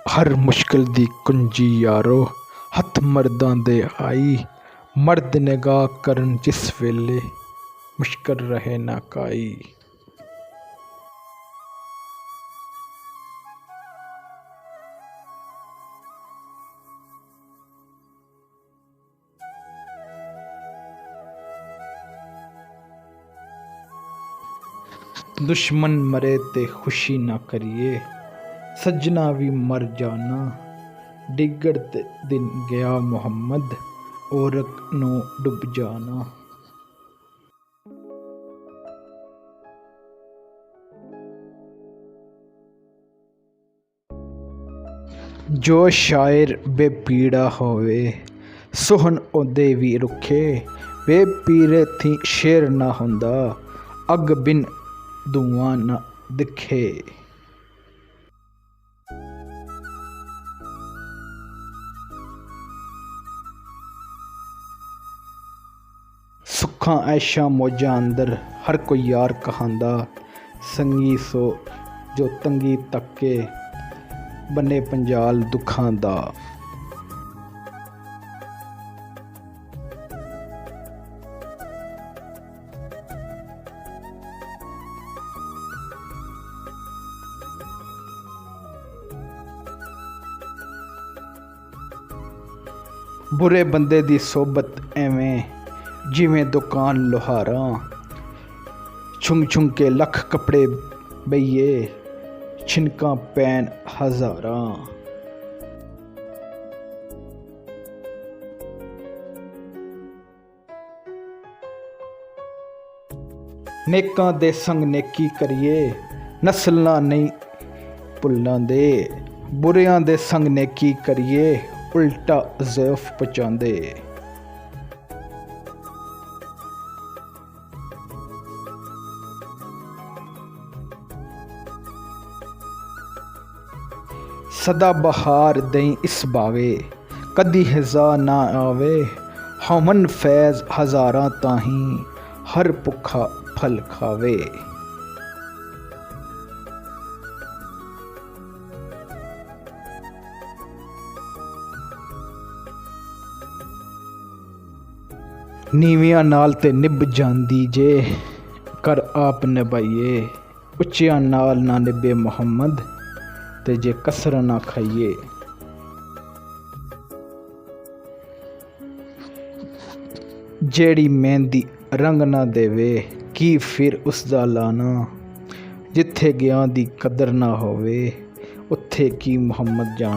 हर मुश्किल दी कुंजी यारो हथ मर्दां दे आई। मर्द निगाह करन जिस वेले मुश्किल रहे ना काई। दुश्मन मरे ते खुशी ना करिए, सजना भी मर जाना। डिगड़ते दिन गया मोहम्मद, औरक नो डूब जाना। जो शायर बेपीड़ा होवे, सोहन ओदे भी रुखे। बेपीरे थी शेर ना हुंदा, अग बिन धुआं न दिखे। सुखां ऐशा मौजां अंदर हर कोई यार कहांदा। संगी सो जो तंगी तके बने पंजाल दुखां दा। बुरे बंदे दी सोबत एवें जिवें दुकान लोहारां। छुंग छुंग के लख कपड़े बइये, छिनकां पैन हज़ारां। नेकां दे संग नेकी करिए, नस्लां नहीं भुल्लां दे। बुरियां दे संग नेकी करिए, उल्टा ज़ैफ पहुंचांदे। सदा बहार दें इस बावे, कदी हिज़ा ना आवे। हमन फैज़ हज़ारां ताहीं, हर भुखा फल खावे। नीवियां नाल ते निभ जांदी जे, कर आप निभाइए। उच्चियां नाल ना निभे मोहम्मद, ते जे कसर ना खाइए। जेड़ी मेहंदी रंग ना देवे, की फिर उसदा लाना। जिथे गया दी कदर ना होवे, उत्थे की मोहम्मद जान।